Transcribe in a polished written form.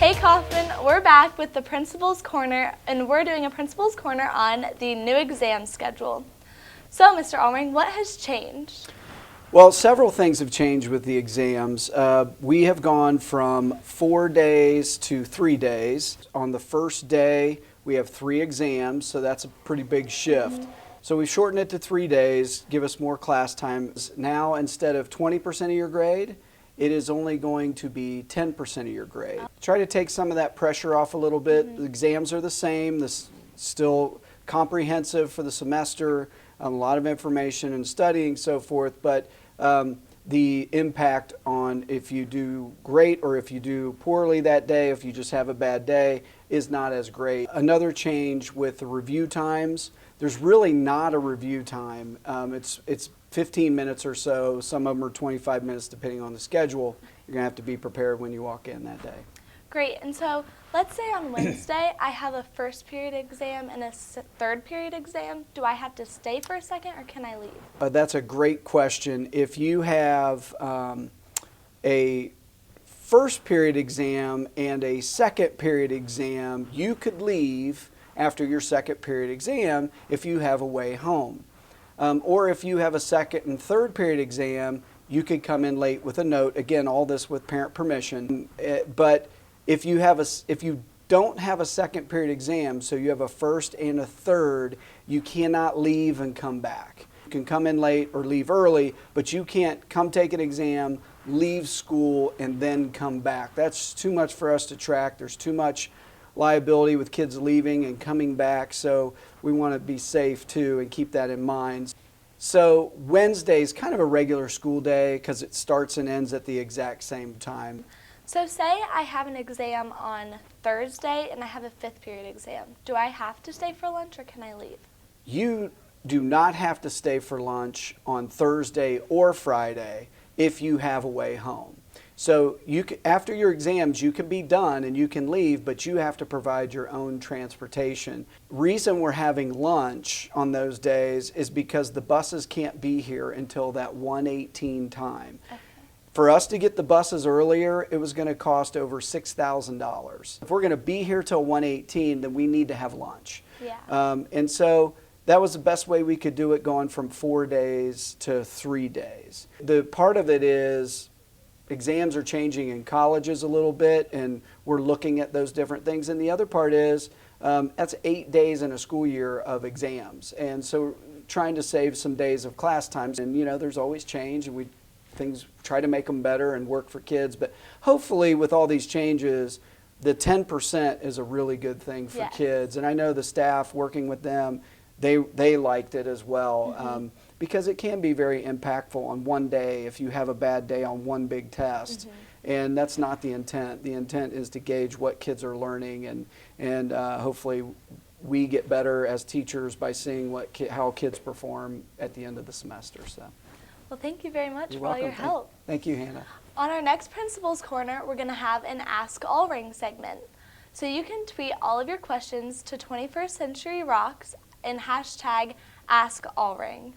Hey Coffman, we're back with the Principal's Corner, and we're doing a Principal's Corner on the new exam schedule. So, Mr. Ulring, what has changed? Well, several things have changed with the exams. We have gone from 4 days to 3 days. On the first day, we have 3 exams, so that's a pretty big shift. So we've shortened it to 3 days, give us more class time. Now, instead of 20% of your grade, it is only going to be 10% of your grade. Try to take some of that pressure off a little bit. The exams are the same, still comprehensive for the semester, a lot of information and studying, so forth, but the impact on if you do great or if you do poorly that day, if you just have a bad day, is not as great. Another change with the review times, there's really not a review time. It's 15 minutes or so. Some of them are 25 minutes depending on the schedule. You're going to have to be prepared when you walk in that day. Great, and so let's say on Wednesday I have a first period exam and a third period exam. Do I have to stay for a second or can I leave? That's a great question. If you have a first period exam and a second period exam, you could leave after your second period exam if you have a way home. Or if you have a second and third period exam, you could come in late with a note. Again, all this with parent permission. But if you don't have a second period exam, so you have a first and a third, you cannot leave and come back. You can come in late or leave early, but you can't come take an exam, leave school, and then come back. That's too much for us to track. There's too much liability with kids leaving and coming back, so we want to be safe too and keep that in mind. So Wednesday is kind of a regular school day because it starts and ends at the exact same time. So say I have an exam on Thursday and I have a fifth period exam. Do I have to stay for lunch or can I leave? You do not have to stay for lunch on Thursday or Friday if you have a way home. So after your exams, you can be done and you can leave, but you have to provide your own transportation. Reason we're having lunch on those days is because the buses can't be here until that 1:18 time. Okay. For us to get the buses earlier, it was going to cost over $6,000. If we're going to be here till 1:18, then we need to have lunch. Yeah. And so that was the best way we could do it, going from 4 days to 3 days. The part of it is exams are changing in colleges a little bit, and we're looking at those different things. And the other part is that's 8 days in a school year of exams. And so trying to save some days of class times. And, you know, there's always change, and we try to make them better and work for kids. But hopefully with all these changes, the 10% is a really good thing for kids. And I know the staff working with them, they liked it as well. Because it can be very impactful on one day if you have a bad day on one big test. And that's not the intent. The intent is to gauge what kids are learning, and hopefully we get better as teachers by seeing how kids perform at the end of the semester. So, well, thank you very much You're for all welcome. your help. Thank you, Hannah. On our next Principal's Corner, we're going to have an Ask Ulring segment. So you can tweet all of your questions to 21st Century Rocks and hashtag Ask Ulring.